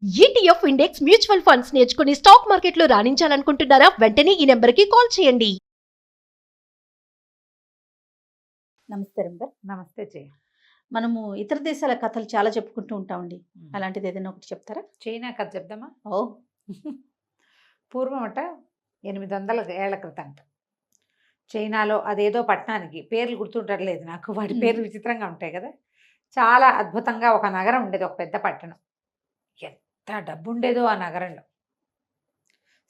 ETF index mutual funds నేర్చుకుని stock మార్కెట్లో రాణించాలనుకుంటున్నారా? వెంటనే ఈ నెంబర్కి కాల్ చేయండి. నమస్తే రంగర్. నమస్తే జయ. మనము ఇతర దేశాల కథలు చాలా చెప్పుకుంటూ ఉంటామండి. అలాంటిది ఏదైనా ఒకటి చెప్తారా? చైనా కథ చెప్దామా? ఓ పూర్వం 800 ఏళ్ల క్రితం చైనాలో అదేదో పట్టణానికి పేర్లు గుర్తుండట్లేదు నాకు, వాటి పేర్లు విచిత్రంగా ఉంటాయి కదా. చాలా అద్భుతంగా ఒక నగరం ఉండేది, ఒక పెద్ద పట్టణం. ఎంత డబ్బు ఉండేదో ఆ నగరంలో,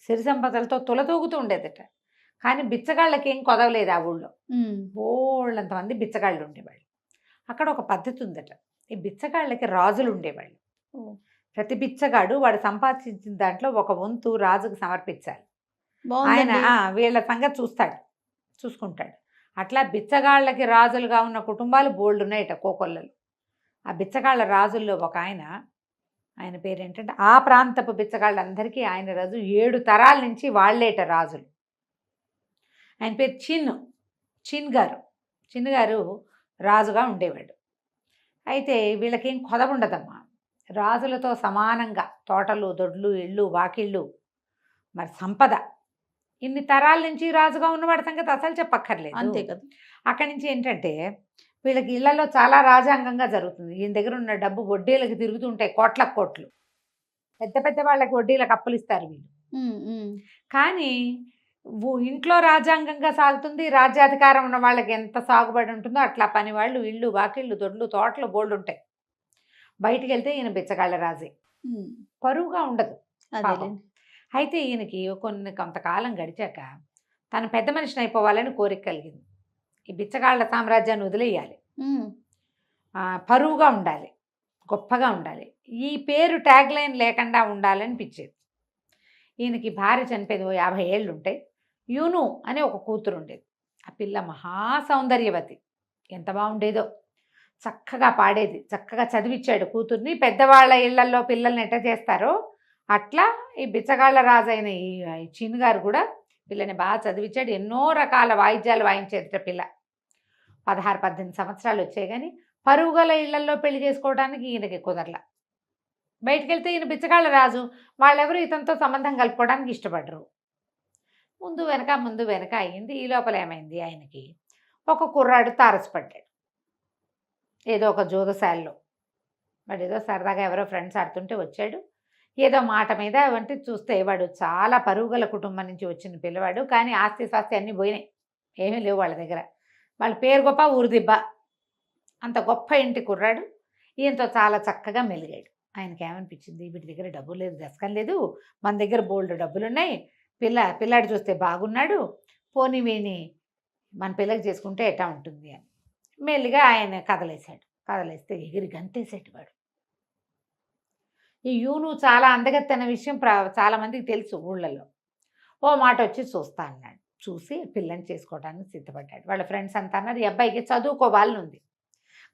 సిరి సంపదలతో తులతూగుతూ ఉండేదట. కానీ బిచ్చగాళ్ళకి ఏం కొదవలేదు ఆ ఊళ్ళో. బోళ్ళంతమంది బిచ్చగాళ్ళు ఉండేవాళ్ళు. అక్కడ ఒక పద్ధతి ఉందట, ఈ బిచ్చగాళ్ళకి రాజులు ఉండేవాళ్ళు. ప్రతి బిచ్చగాడు వాడు సంపాదించిన దాంట్లో ఒక వంతు రాజుకు సమర్పించాలి. ఆయన వీళ్ళ సంగతి చూసుకుంటాడు. అట్లా బిచ్చగాళ్ళకి రాజులుగా ఉన్న కుటుంబాలు బోల్డ్ ఉన్నాయట కోకొల్లలు. ఆ బిచ్చగాళ్ళ రాజుల్లో ఒక ఆయన పేరు ఏంటంటే, ఆ ప్రాంతపు బిచ్చగాళ్ళందరికీ ఆయన రాజు. 7 తరాల నుంచి వాళ్ళేట రాజులు. ఆయన పేరు చిన్ గారు రాజుగా ఉండేవాడు. అయితే వీళ్ళకేం కొదవ ఉండదమ్మా. రాజులతో సమానంగా తోటలు, దొడ్లు, ఇళ్ళు, వాకిళ్ళు, మరి సంపద. ఇన్ని తరాల నుంచి రాజుగా ఉన్నవాడి సంగతి అసలు చెప్పక్కర్లేదు. అంతే కదా. అక్కడి నుంచి ఏంటంటే వీళ్ళకి ఇళ్లలో చాలా రాజ్యాంగంగా జరుగుతుంది. ఈయన దగ్గర ఉన్న డబ్బు వడ్డీలకు తిరుగుతుంటాయి, కోట్లు. పెద్ద పెద్ద వాళ్ళకి వడ్డీలకు అప్పులు ఇస్తారు వీళ్ళు. కానీ ఇంట్లో రాజ్యాంగంగా సాగుతుంది. రాజ్యాధికారం ఉన్న వాళ్ళకి ఎంత సాగుబడి ఉంటుందో అట్లా పని వాళ్ళు, ఇళ్ళు, వాకిళ్ళు, దొడ్లు, తోటలు బోల్డ్ ఉంటాయి. బయటికి వెళ్తే ఈయన బిచ్చగాళ్ళ రాజే, పరువుగా ఉండదు. అయితే ఈయనకి కొంతకాలం గడిచాక తను పెద్ద మనిషిని అయిపోవాలని కోరిక కలిగింది. ఈ బిచ్చగాళ్ళ సామ్రాజ్యాన్ని వదిలేయాలి, పరువుగా ఉండాలి, గొప్పగా ఉండాలి, ఈ పేరు ట్యాగ్ లైన్ లేకుండా ఉండాలనిపించేది. ఈయనకి భార్య చనిపోయింది, 50 ఏళ్ళు ఉంటాయి. యూను అనే ఒక కూతురు ఉండేది. ఆ పిల్ల మహా సౌందర్యవతి, ఎంత బాగుండేదో. చక్కగా పాడేది, చక్కగా చదివించాడు కూతుర్ని. పెద్దవాళ్ళ ఇళ్లలో పిల్లల్ని ఎట్ట చేస్తారో అట్లా ఈ బిచ్చగాళ్ళ రాజు అయిన ఈ చిన్ గారు కూడా పిల్లని బాగా చదివించాడు. ఎన్నో రకాల వాయిద్యాలు వాయించేదట పిల్ల. 16-18 సంవత్సరాలు వచ్చాయి. కానీ పరుగుల ఇళ్లలో పెళ్లి చేసుకోవడానికి ఈయనకి కుదరల. బయటికి వెళ్తే ఈయన బిచ్చగాళ్ళ రాజు, వాళ్ళెవరు ఇతనితో సంబంధం కలుపుకోవడానికి ఇష్టపడరు. ముందు వెనక అయ్యింది. ఈ లోపల ఏమైంది, ఆయనకి ఒక కుర్రాడు తారసపడ్డాడు ఏదో ఒక జోదశాలలో. వాడు ఏదో సరదాగా ఎవరో ఫ్రెండ్స్ ఆడుతుంటే వచ్చాడు. ఏదో మాట మీద వంటి చూస్తే వాడు చాలా పరుగుల కుటుంబం నుంచి వచ్చిన పిల్లవాడు. కానీ ఆస్తి స్వాస్తి అన్నీ పోయినాయి, ఏమీ లేవు వాళ్ళ దగ్గర. వాళ్ళ పేరు గొప్ప, ఊరు దిబ్బ. అంత గొప్ప ఇంటి కుర్రాడు. ఈయనతో చాలా చక్కగా మెలిగాడు. ఆయనకి ఏమనిపించింది, వీటి దగ్గర డబ్బు లేదు, దశకం లేదు, మన దగ్గర బోల్డ్ డబ్బులు ఉన్నాయి, పిల్లాడు చూస్తే బాగున్నాడు, పోనీ వీని మన పిల్లకి చేసుకుంటే ఎట్టా ఉంటుంది అని మెల్లిగా ఆయన కదలేస్తే ఎగిరి గంతేసేటి వాడు. ఈ యూను చాలా అందగత్తెన విషయం చాలామందికి తెలుసు ఊళ్ళల్లో. ఓ మాట వచ్చి చూస్తా అన్నాడు. చూసి పిల్లని చేసుకోవడానికి సిద్ధపడ్డాడు. వాళ్ళ ఫ్రెండ్స్ అంతా అన్నారు, ఈ అబ్బాయికి చదువుకోవాలని ఉంది,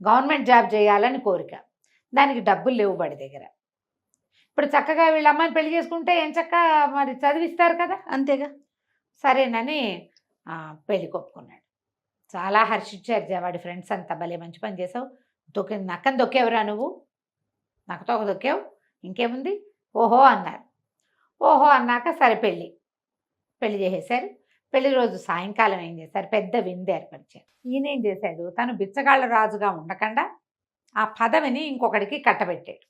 గవర్నమెంట్ జాబ్ చేయాలని కోరిక, దానికి డబ్బులు లేవు వాడి దగ్గర. ఇప్పుడు చక్కగా వీళ్ళ అమ్మాయిని పెళ్లి చేసుకుంటే ఏం చక్క మరి చదివిస్తారు కదా, అంతేగా. సరేనని పెళ్లి కొప్పుకున్నాడు. చాలా హర్షించారు వాడి ఫ్రెండ్స్ అంతా. భలే మంచి పని చేసావు, నక్కని దొక్కేవరా నువ్వు, నక్కతో ఒక దొక్కావు, ఇంకేముంది, ఓహో అన్నారు. ఓహో అన్నాక సరే పెళ్లి చేసేశారు. పెళ్లి రోజు సాయంకాలం ఏం చేశారు, పెద్ద విందు ఏర్పరిచారు. ఈయన ఏం చేశాడు, తను బిచ్చగాళ్ళ రాజుగా ఉండకుండా ఆ పదవిని ఇంకొకడికి కట్టబెట్టాడు.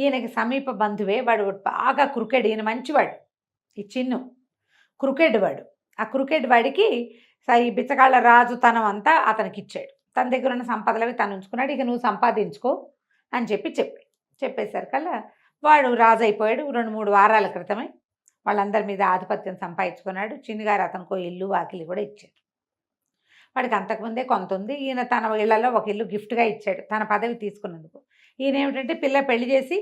ఈయనకి సమీప బంధువే వాడు, బాగా క్రికెట్, ఈయన మంచివాడు, ఈ చిన్ను క్రికెట్ వాడు. ఆ క్రికెట్ వాడికి ఈ బిచ్చగాళ్ళ రాజు తనం అంతా అతనికి ఇచ్చాడు. తన దగ్గర ఉన్న సంపదలవి తను ఉంచుకున్నాడు. ఇక నువ్వు సంపాదించుకో అని చెప్పేసరికల్లా వాడు రాజు అయిపోయాడు. 2-3 వారాల క్రితమే వాళ్ళందరి మీద ఆధిపత్యం సంపాదించుకున్నాడు. చిన్నగారు అతనికో ఇల్లు, వాకిలి కూడా ఇచ్చాడు. వాడికి అంతకుముందే కొంత ఉంది. ఈయన తన ఇళ్లలో ఒక ఇల్లు గిఫ్ట్గా ఇచ్చాడు తన పదవి తీసుకున్నందుకు. ఈయన ఏమిటంటే పెళ్లి చేసి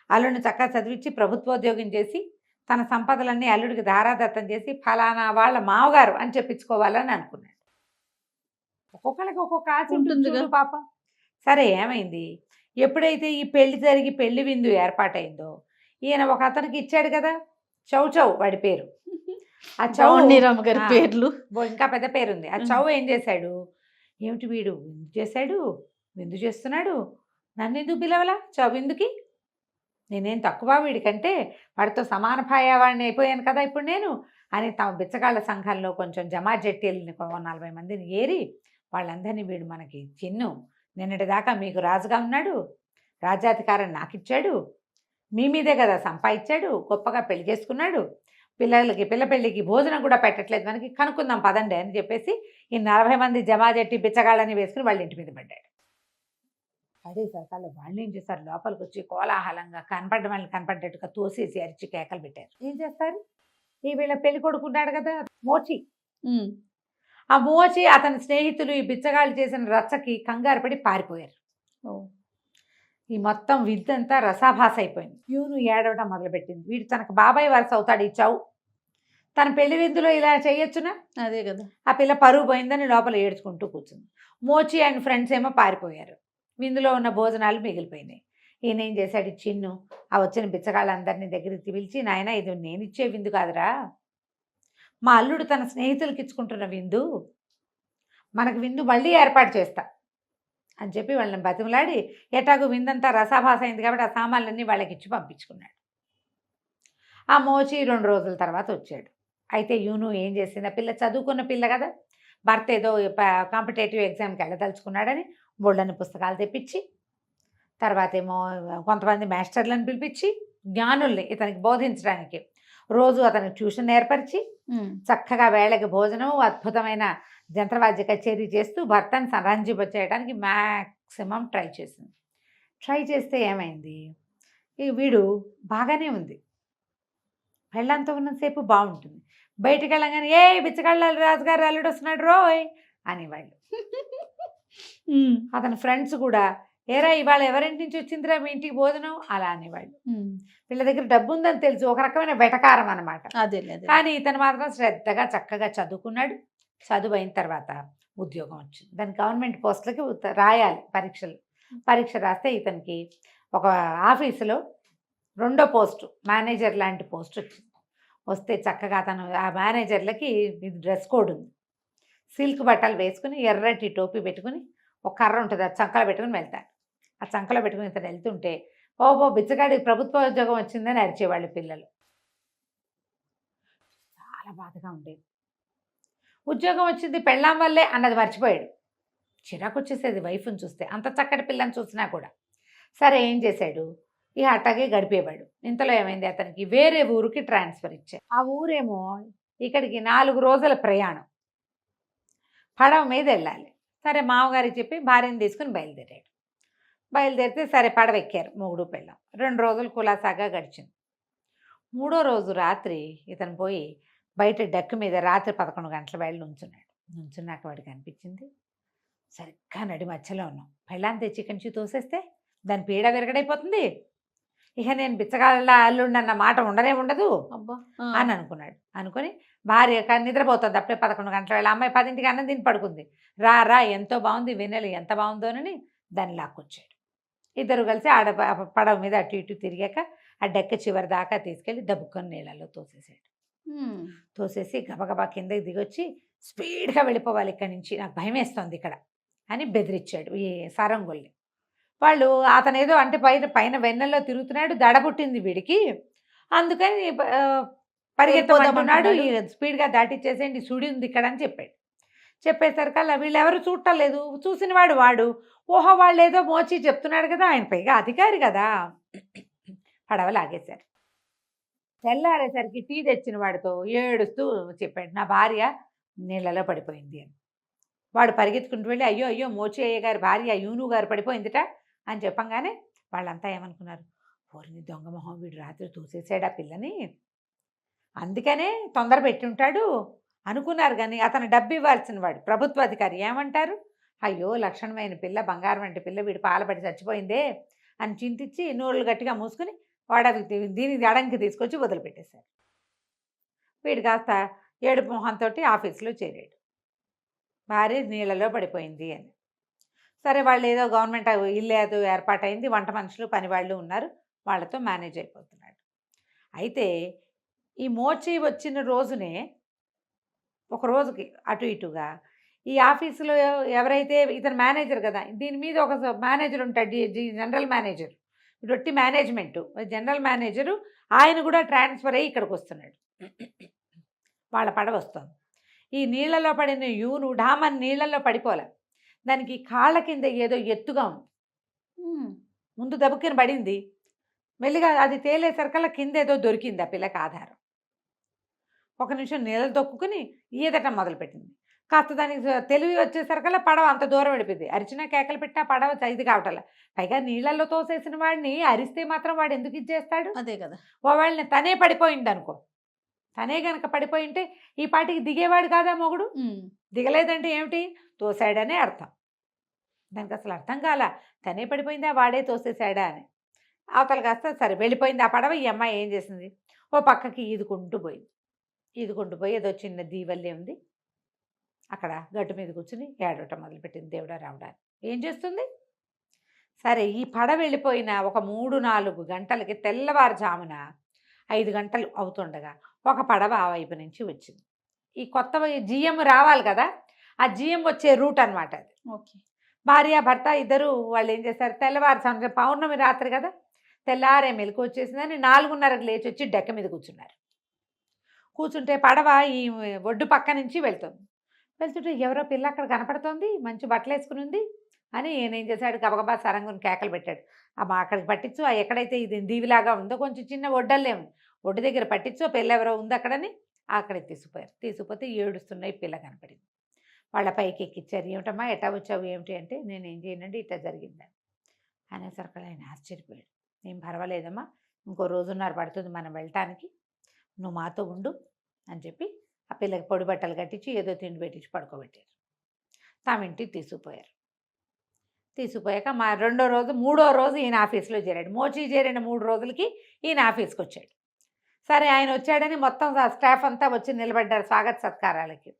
అల్లుడిని చక్కగా చదివించి ప్రభుత్వోద్యోగం చేసి తన సంపదలన్నీ అల్లుడికి ధారాదత్తం చేసి ఫలానా వాళ్ళ మావగారు అని చెప్పించుకోవాలని అనుకున్నాడు. ఒక్కొక్కరికి ఒక్కొక్క ఆశ ఉంటుంది పాపం. సరే ఏమైంది, ఎప్పుడైతే ఈ పెళ్లి జరిగి పెళ్లి విందు ఏర్పాటైందో ఈయన ఒక అతనికి ఇచ్చాడు కదా, చౌ వాడి పేరు. ఆ చౌ గారి పేర్లు ఇంకా పెద్ద పేరుంది. ఆ చౌ ఏం చేశాడు, ఏమిటి వీడు విందు చేస్తున్నాడు, నన్ను ఎందుకు పిలవలా విందుకి నేనేం తక్కువ వీడికంటే, వాడితో సమాన భాయవాడిని అయిపోయాను కదా ఇప్పుడు నేను అని తమ బిచ్చగాళ్ళ సంఘంలో కొంచెం జమాజెట్టీలని 40 మందిని ఏరి వాళ్ళందరినీ వీడు మనకి చిన్ను నిన్నటిదాకా మీకు రాజుగా ఉన్నాడు, రాజ్యాధికారం నాకు ఇచ్చాడు, మీ మీదే కదా సంపాదించాడు, గొప్పగా పెళ్లి చేసుకున్నాడు, పిల్ల పెళ్ళికి భోజనం కూడా పెట్టట్లేదు, మనకి కనుక్కుందాం పదండి అని చెప్పేసి ఈ 40 మంది జమాజెట్టి బిచ్చగాళ్ళని వేసుకుని వాళ్ళ ఇంటి మీద పడ్డాడు. అదే సరకాలు వాళ్ళు ఏం చేస్తారు, లోపలికి వచ్చి కోలాహలంగా వాళ్ళని కనపడ్డట్టుగా తోసేసి అరిచి కేకలు పెట్టారు. ఏం చేస్తారు, ఈ వీళ్ళ పెళ్లి కొడుకున్నాడు కదా మోచి, ఆ మోచి అతని స్నేహితులు ఈ బిచ్చగాళ్ళు చేసిన రచ్చకి కంగారు పడి పారిపోయారు. ఈ మొత్తం విద్దంతా రసాభాస అయిపోయింది. యూను ఏడవడం మొదలుపెట్టింది. వీడు తనకు బాబాయ్ వరుస అవుతాడు ఈ చావు, తన పెళ్లి విందులో ఇలా చేయొచ్చునా, అదే కదా. ఆ పిల్ల పరువు పోయిందని లోపల ఏడ్చుకుంటూ కూర్చుంది. మోచి అండ్ ఫ్రెండ్స్ ఏమో పారిపోయారు. విందులో ఉన్న భోజనాలు మిగిలిపోయినాయి. ఈయన ఏం చేశాడు, చిన్ను ఆ వచ్చిన బిచ్చగాళ్ళందరినీ దగ్గరికి పిలిచి, నాయన ఇది నేను ఇచ్చే విందు కాదురా, మా అల్లుడు తన స్నేహితులకి ఇచ్చుకుంటున్న విందు, మనకు విందు మళ్ళీ ఏర్పాటు చేస్తా అని చెప్పి వాళ్ళని బతిమలాడి ఎటాకు విందంతా రసాభాస అయింది కాబట్టి ఆ సామాన్లన్నీ వాళ్ళకి ఇచ్చి పంపించుకున్నాడు. ఆ మోచి 2 రోజుల తర్వాత వచ్చాడు. అయితే యూను ఏం చేసింది, ఆ పిల్ల చదువుకున్న పిల్ల కదా, భర్త ఏదో కాంపిటేటివ్ ఎగ్జామ్కి వెళ్ళదలుచుకున్నాడని బోళ్ళని పుస్తకాలు తెప్పించి, తర్వాత ఏమో కొంతమంది మాస్టర్లను పిలిపించి జ్ఞానుల్ని ఇతనికి బోధించడానికి రోజు అతనికి ట్యూషన్ ఏర్పరిచి చక్కగా వేళకి భోజనం, అద్భుతమైన జంత్రవాద్య కచేరీ చేస్తూ భర్తను సంరంజింపచేయడానికి మ్యాక్సిమం ట్రై చేసింది. ట్రై చేస్తే ఏమైంది, ఈ వీడు బాగానే ఉంది, పెళ్ళంతో ఉన్నంతసేపు బాగుంటుంది, బయటికి వెళ్ళగానే ఏ బిచ్చగాళ్ళ రాజుగారు అల్లుడు వస్తున్నాడు రోయ్ అనేవాళ్ళు. అతని ఫ్రెండ్స్ కూడా ఏరా ఇవాళ ఎవరింటి నుంచి వచ్చిందిరా మీ ఇంటికి భోజనం అలా అనేవాళ్ళు. వీళ్ళ దగ్గర డబ్బు ఉందని తెలుసు, ఒక రకమైన వెటకారం అనమాట. అదే కానీ ఇతను మాత్రం శ్రద్ధగా చక్కగా చదువుకున్నాడు. చదువు అయిన తర్వాత ఉద్యోగం వచ్చింది. దాని గవర్నమెంట్ పోస్టులకి రాయాలి పరీక్ష రాస్తే ఇతనికి ఒక ఆఫీసులో 2వ పోస్టు మేనేజర్ లాంటి పోస్ట్ వచ్చింది. వస్తే చక్కగా తను ఆ మేనేజర్లకి డ్రెస్ కోడ్ ఉంది, సిల్క్ బట్టలు వేసుకుని ఎర్రటి టోపీ పెట్టుకుని ఒక కర్ర ఉంటుంది, ఆ చంకలో పెట్టుకుని వెళ్తాడు. ఆ చంకలో పెట్టుకుని ఇతను వెళ్తుంటే ఓ బిచ్చగాడికి ప్రభుత్వ ఉద్యోగం వచ్చిందని అరిచేవాళ్ళు పిల్లలు. చాలా బాధగా ఉండేది. ఉద్యోగం వచ్చింది పెళ్ళాం వల్లే అన్నది మర్చిపోయాడు. చిరాకు వచ్చేసేది వైఫ్ని చూస్తే, అంత చక్కటి పిల్లని చూసినా కూడా. సరే ఏం చేశాడు, ఇక అట్టాగే గడిపేవాడు. ఇంతలో ఏమైంది, అతనికి వేరే ఊరికి ట్రాన్స్ఫర్ ఇచ్చారు. ఆ ఊరేమో ఇక్కడికి 4 రోజుల ప్రయాణం, పడవ మీద వెళ్ళాలి. సరే మామగారికి చెప్పి భార్యను తీసుకుని బయలుదేరితే సరే పడవ ఎక్కారు మొగుడు పెళ్ళాం. 2 రోజులు కులాసాగా గడిచింది. 3వ రోజు రాత్రి ఇతను పోయి బయట డెక్ మీద రాత్రి 11 గంటల వేళ నుంచున్నాక వాడికి అనిపించింది, సరిగ్గా నడి మధ్యలో ఉన్నాం, పెళ్ళాన్ని తెచ్చి ఇక్కడి నుంచి తోసేస్తే దాని పీడ విరగడైపోతుంది, ఇక నేను బిచ్చగాళ్ళ అల్లుండి అన్న మాట ఉండదు అని అనుకుని భార్య నిద్రపోతుంది. అప్పుడే 11 గంటల వేళ, అమ్మాయి 10ంటికి అన్నం తిని పడుకుంది. రా ఎంతో బాగుంది, వెన్నెలు ఎంత బాగుందోనని దాన్ని లాక్కొచ్చాడు. ఇద్దరు కలిసి పడవ మీద అటు ఇటు తిరిగాక ఆ డెక్క చివరి దాకా తీసుకెళ్ళి దబ్బుకొని నీళ్ళలో తోసేసి గబగబా కిందకి దిగొచ్చి స్పీడ్గా వెళ్ళిపోవాలి ఇక్కడి నుంచి, నాకు భయం వేస్తుంది ఇక్కడ అని బెదిరించాడు ఈ సారంగొల్ని. వాళ్ళు అతనేదో అంటే పైన వెన్నెల్లో తిరుగుతున్నాడు, దడబుట్టింది వీడికి, అందుకని పరిగెత్తమంటున్నాడు, స్పీడ్గా దాటిచ్చేసేయండి సుడి ఉంది ఇక్కడ అని చెప్పేసరికల్లా వీళ్ళు ఎవరు చూడలేదు. చూసిన వాడు ఓహో వాళ్ళు ఏదో మోచి చెప్తున్నాడు కదా, ఆయన పైగా అధికారి కదా, పడవ లాగేశారు. తెల్లారేసరికి టీ తెచ్చిన వాడితో ఏడుస్తూ చెప్పాడు, నా భార్య నీళ్ళలో పడిపోయింది అని. వాడు పరిగెత్తుకుంటూ వెళ్ళి అయ్యో మోచి అయ్య గారి భార్య యూను గారు పడిపోయిందిట అని చెప్పంగానే వాళ్ళంతా ఏమనుకున్నారు, ఓరిని దొంగమొహం వీడు రాత్రి తోసేసాడు ఆ పిల్లని, అందుకనే తొందర పెట్టి ఉంటాడు అనుకున్నారు. కానీ అతను డబ్బు ఇవ్వాల్సిన వాడు ప్రభుత్వ అధికారి ఏమంటారు, అయ్యో లక్షణమైన పిల్ల, బంగారం వంటి పిల్ల వీడు పాలపడి చచ్చిపోయిందే అని చింతించి నోళ్ళు గట్టిగా మూసుకుని దీనికి అడంకి తీసుకొచ్చి వదిలిపెట్టేశారు. వీడు కాస్త ఏడుపు మొహంతో ఆఫీసులో చేరాడు, భార్య నీళ్ళలో పడిపోయింది అని. సరే వాళ్ళు ఏదో గవర్నమెంట్ ఇల్లు ఏదో ఏర్పాటైంది, వంట మనుషులు పని వాళ్ళు ఉన్నారు, వాళ్ళతో మేనేజ్ అయిపోతున్నాడు. అయితే ఈ మోచి వచ్చిన రోజునే ఒక రోజుకి అటు ఇటుగా ఈ ఆఫీసులో ఎవరైతే ఇతను మేనేజర్ కదా, దీని మీద ఒక మేనేజర్ ఉంటాడు, జనరల్ మేనేజర్, రొట్టి మేనేజ్మెంటు జనరల్ మేనేజరు ఆయన కూడా ట్రాన్స్ఫర్ అయ్యి ఇక్కడికి వస్తున్నాడు. వాళ్ళ పడవ వస్తుంది. ఈ నీళ్ళలో పడిన యూను డామన్ నీళ్ళల్లో పడిపోలే, దానికి కాళ్ళ కింద ఏదో ఎత్తుగా ఉంది. ముందు దబుక్కిన పడింది, మెల్లిగా అది తేలేసరికల్లా కింద ఏదో దొరికింది ఆ పిల్లకి ఆధారం. ఒక నిమిషం నీళ్ళు తొక్కుని ఈదటం మొదలుపెట్టింది. కాస్త దానికి తెలివి వచ్చేసరికల్లా పడవ అంత దూరం వెళ్ళిపోయింది. అరిచినా కేకలు పెట్టా పడవ ఇది కావటంలా. పైగా నీళ్ళల్లో తోసేసిన వాడిని అరిస్తే మాత్రం వాడు ఎందుకు ఇచ్చేస్తాడు? అదే కదా. వాళ్ళని తనే పడిపోయింది అనుకో, తనే గనక పడిపోయింటే ఈ పాటికి దిగేవాడు కాదా మొగుడు? దిగలేదంటే ఏమిటి? తోసాడనే అర్థం. దానికి అసలు అర్థం కాల, తనే పడిపోయిందా వాడే తోసేసాడా అని. అవతల కాస్త సరే వెళ్ళిపోయింది ఆ పడవ. ఈ అమ్మాయి ఏం చేసింది, ఓ పక్కకి ఈదుకుంటూ పోయింది. ఈదుకుంటూ పోయి ఏదో చిన్న దీవల్లే ఉంది, అక్కడ గట్టు మీద కూర్చుని ఏడవటం మొదలుపెట్టింది. దేవుడా రావడా ఏం చేస్తుంది? సరే ఈ పడవ వెళ్ళిపోయిన ఒక 3-4 గంటలకి తెల్లవారుజామున 5 గంటలు అవుతుండగా ఒక పడవ ఆ వైపు నుంచి వచ్చింది. ఈ కొత్త జిఎం రావాలి కదా, ఆ జిఎం వచ్చే రూట్ అనమాట అది. ఓకే. భార్య భర్త ఇద్దరు వాళ్ళు ఏం చేశారు, తెల్లవారుజామున పౌర్ణమి రాత్రి కదా, తెల్లారే మెలకు వచ్చేసిందని 4:30కి లేచి వచ్చి డెక్క మీద కూర్చున్నారు. కూర్చుంటే పడవ ఈ ఒడ్డు పక్క నుంచి వెళ్తుంటే ఎవరో పిల్ల అక్కడ కనపడుతోంది, మంచి బట్టలు వేసుకుని ఉంది అని ఏం చేశాడు, గబగబా సరంగుని కేకలు పెట్టాడు. అమ్మా అక్కడికి పట్టించు, ఎక్కడైతే ఇది దీవిలాగా ఉందో కొంచెం చిన్న ఒడ్డల్లే ఉంది, ఒడ్డు దగ్గర పట్టించు, పిల్ల ఎవరో ఉంది అక్కడని అక్కడికి తీసుకుపోయారు. తీసుకుపోతే ఏడుస్తున్నాయి, పిల్ల కనపడింది. వాళ్ళ పైకి ఎక్కిచ్చారు. ఏమిటమ్మా ఎట్టా వచ్చావు ఏమిటి అంటే, నేను ఏం చేయనండి ఇట్లా జరిగిందని అనేసరికి ఆయన ఆశ్చర్యపోయాడు. ఏం పర్వాలేదమ్మా, ఇంకో 1.5 రోజు పడుతుంది మనం వెళ్ళటానికి, నువ్వు మాతో ఉండు అని చెప్పి ఆ పిల్లకి పొడి బట్టలు కట్టించి ఏదో తిండి పెట్టించి పడుకోబెట్టారు. తామింటికి తీసుకుపోయారు. తీసుకుపోయాక మా 2వ రోజు 3వ రోజు ఈయన ఆఫీస్లో చేరాడు. మోచి చేరిన 3 రోజులకి ఈయన ఆఫీస్కి వచ్చాడు. సరే ఆయన వచ్చాడని మొత్తం స్టాఫ్ అంతా వచ్చి నిలబడ్డారు స్వాగత సత్కారాలకి.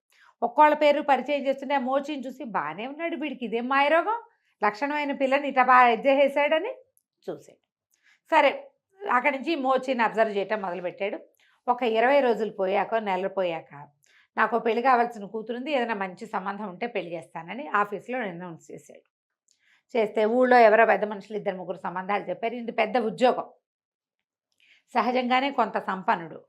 ఒక్కోళ్ళ పేరు పరిచయం చేస్తుంటే ఆ మోచిని చూసి బాగానే ఉన్నాడు, వీడికి ఇదేం మాయరోగం, లక్షణమైన పిల్లని ఇట్లా బాగా ఎజ్జేసాడని చూశాడు. సరే అక్కడి నుంచి మోచిని అబ్జర్వ్ చేయటం మొదలుపెట్టాడు. ఒక 20 రోజులు పోయాక, నెలలు పోయాక, నాకు పెళ్లి కావాల్సిన కూతురుంది, ఏదైనా మంచి సంబంధం ఉంటే పెళ్లి చేస్తానని ఆఫీస్లో అనౌన్స్ చేశాడు. చేస్తే ఊళ్ళో ఎవరో పెద్ద మనుషులు 2-3 సంబంధాలు చెప్పారు. ఇది పెద్ద ఉద్యోగం, సహజంగానే కొంత సంపన్నుడు,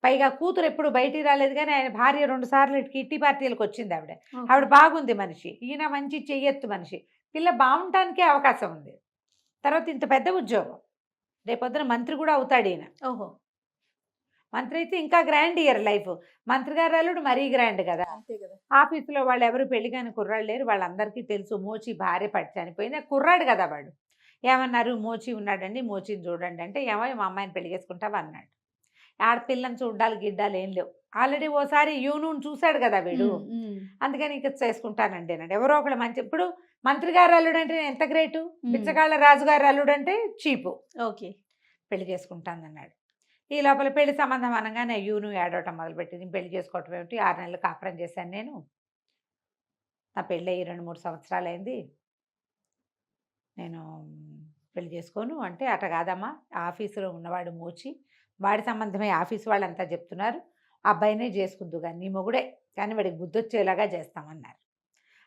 పైగా కూతురు ఎప్పుడు బయటికి రాలేదు. కానీ ఆయన భార్య 2 సార్లు కిట్టి పార్టీలకు వచ్చింది. ఆవిడ బాగుంది మనిషి, ఈయన మంచి చెయ్యెత్తు మనిషి, పిల్ల బాగుంటానికే అవకాశం ఉంది. తర్వాత ఇంత పెద్ద ఉద్యోగం, రేపొద్దున మంత్రి కూడా అవుతాడు ఈయన. ఓహో. మంత్రి అయితే ఇంకా గ్రాండ్ ఇయర్ లైఫ్, మంత్రి గారు అల్లుడు మరీ గ్రాండ్ కదా. అంతే కదా. ఆఫీసులో వాళ్ళు ఎవరు పెళ్లి కాని కుర్రాళ్ళు లేరు, వాళ్ళందరికీ తెలుసు మోచి భార్య పడి చనిపోయింది. కుర్రాడు కదా వాడు. ఏమన్నారు, మోచి ఉన్నాడండి, మోచిని చూడండి అంటే, ఏమో మా అమ్మాయిని పెళ్లి చేసుకుంటావా అన్నాడు. ఆడపిల్లని చూడాలి గిడ్డాలు ఏం లేవు, ఆల్రెడీ ఓసారి యూను చూశాడు కదా వీడు, అందుకని ఇక చేసుకుంటానండి అన్నాడు. ఎవరో ఒకళ్ళు మంచి, ఇప్పుడు మంత్రి గారు అల్లుడు అంటే ఎంత గ్రేటు, బిచ్చగాళ్ళ రాజుగారు అల్లుడు అంటే చీపు. ఓకే. పెళ్లి చేసుకుంటానన్నాడు. ఈ లోపల పెళ్లి సంబంధం అనగానే యూను ఏడవటం మొదలుపెట్టింది. పెళ్లి చేసుకోవటం ఏమిటి, 6 నెలలు కాపురం చేశాను నేను, నా పెళ్ళి అయ్యి 2-3 సంవత్సరాలు అయింది, నేను పెళ్లి చేసుకోను అంటే, అట కాదమ్మా, ఆఫీసులో ఉన్నవాడు మోచి, వాడి సంబంధమే ఆఫీసు వాళ్ళంతా చెప్తున్నారు, అబ్బాయినే చేసుకుందు కానీ నీ మొగుడే, కానీ వాడికి బుద్ధి వచ్చేలాగా చేస్తామన్నారు.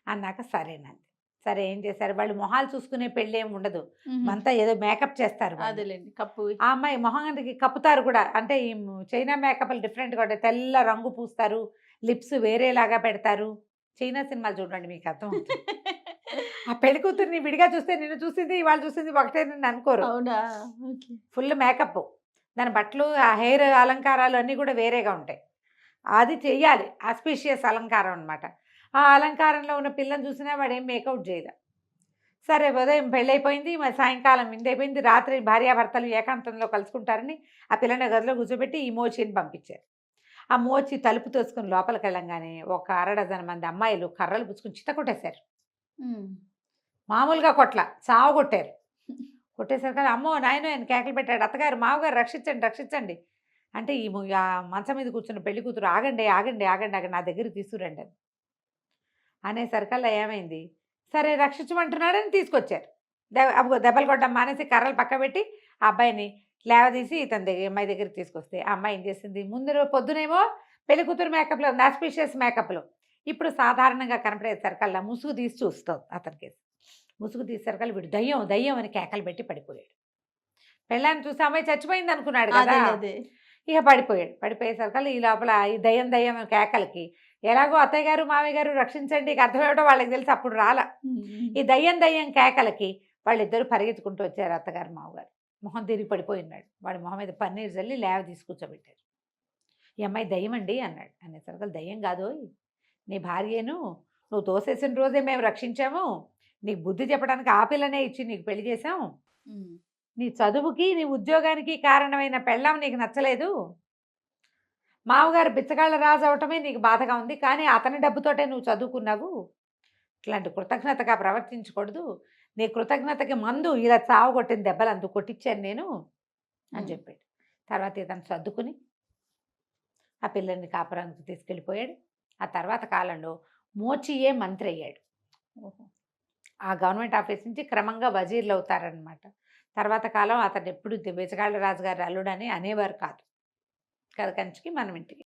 అన్నాక సరేనండి. సరే ఏం చేశారు, వాళ్ళు మొహాలు చూసుకునే పెళ్ళి ఏమి ఉండదు, అంతా ఏదో మేకప్ చేస్తారు. అదేలేండి, కప్పు. ఆ అమ్మాయి మొహానికి కప్పుతారు కూడా, అంటే ఈ చైనా మేకప్లు డిఫరెంట్గా ఉంటాయి, తెల్ల రంగు పూస్తారు, లిప్స్ వేరేలాగా పెడతారు. చైనా సినిమాలు చూడండి మీకు అర్థం. ఆ పెళ్లి కూతుర్ని విడిగా చూస్తే నిన్ను చూసింది ఇవాళ చూసింది ఒకటే నన్ను అనుకోరు. అవునా. ఫుల్ మేకప్, దాని బట్టలు, ఆ హెయిర్ అలంకారాలు అన్నీ కూడా వేరేగా ఉంటాయి. అది చెయ్యాలి, ఆస్పీషియస్ అలంకారం అనమాట. ఆ అలంకారంలో ఉన్న పిల్లని చూసినా వాడు ఏం మేకౌట్ చేయలే. సరే ఉదయం పెళ్ళైపోయింది, మరి సాయంకాలం విందైపోయింది, రాత్రి భార్యాభర్తలు ఏకాంతంలో కలుసుకుంటారని ఆ పిల్లని గదిలో కూర్చోబెట్టి ఈ మోచిని పంపించారు. ఆ మోచి తలుపు తోసుకుని లోపలికి వెళ్ళంగానే ఒక 6 మంది అమ్మాయిలు కర్రలు పుచ్చుకుని చిత్త కొట్టేశారు. మామూలుగా కొట్ల, చావు కొట్టారు. కొట్టేసరికి అమ్మో నాయనో ఆయన కేకలు పెట్టాడు, అత్తగారు మావగారు రక్షించండి రక్షించండి అంటే, ఈ మంచం మీద కూర్చున్న పెళ్లి కూతురు ఆగండి ఆగండి ఆగండి ఆగండి నా దగ్గరికి తీసుకురండి అని అనేసరికల్లా ఏమైంది, సరే రక్షించమంటున్నాడని తీసుకొచ్చారు. దెబ్బలు కొట్టడం మానేసి కర్రలు పక్క పెట్టి ఆ అబ్బాయిని లేవదీసి ఇతని దగ్గర అమ్మాయి దగ్గరికి తీసుకొస్తే, ఆ అమ్మాయి ఏం చేసింది, ముందు పొద్దునేమో పెళ్లి కూతురు మేకప్లో ఉంది, ఆస్పీషియస్ మేకప్లో, ఇప్పుడు సాధారణంగా కనపడేసరికల్లా ముసుగు తీసి చూస్తాం అతనికి. ముసుగు తీసేసరికల్లా వీడు దయ్యం దయ్యం అని కేకలు పెట్టి పడిపోయాడు. పెళ్ళాన్ని చూసి అమ్మాయి చచ్చిపోయింది అనుకున్నాడు అదే కదా. అదే ఇక పడిపోయాడు. పడిపోయేసరికి ఈ లోపల ఈ దయ్యం దయ్యం కేకలకి ఎలాగో అత్తయ్య గారు మామయ్య గారు రక్షించండి, ఇక అర్థమేమిటో వాళ్ళకి తెలిసి అప్పుడు రాలా. ఈ దయ్యం దయ్యం కేకలకి వాళ్ళిద్దరూ పరిగెత్తుకుంటూ వచ్చారు అత్తగారు మామగారు. మొహం తిరిగి పడిపోయి ఉన్నాడు. వాడి మొహం మీద పన్నీరు చల్లి లేవ తీసుకూర్చోబెట్టారు. ఈ అమ్మాయి దయ్యం అండి అన్నాడు. అనేసరికి దయ్యం కాదు, నీ భార్యను నువ్వు తోసేసిన రోజే మేము రక్షించాము, నీకు బుద్ధి చెప్పడానికి ఆ పిల్లనే ఇచ్చి నీకు పెళ్లి చేసాం, నీ చదువుకి నీ ఉద్యోగానికి కారణమైన పెళ్ళాం నీకు నచ్చలేదు, మామగారు బిచ్చగాళ్ళ రాజు అవటమే నీకు బాధగా ఉంది, కానీ అతని డబ్బుతోటే నువ్వు చదువుకున్నావు, ఇట్లాంటి కృతజ్ఞతగా ప్రవర్తించకూడదు, నీ కృతజ్ఞతకి మందు ఇలా చావు కొట్టిన దెబ్బలు అందుకు కొట్టించాను నేను అని చెప్పాడు. తర్వాత ఇతను సర్దుకుని ఆ పిల్లల్ని కాపురానికి తీసుకెళ్ళిపోయాడు. ఆ తర్వాత కాలంలో మోచియే మంత్రి అయ్యాడు. ఆ గవర్నమెంట్ ఆఫీస్ నుంచి క్రమంగా వజీర్లు అవుతారనమాట. తర్వాత కాలం అతను ఎప్పుడు బిచ్చగాళ్ళ రాజుగారు అల్లుడని అనేవారు కాదు. కథ కంచికి మనం ఇంటికి.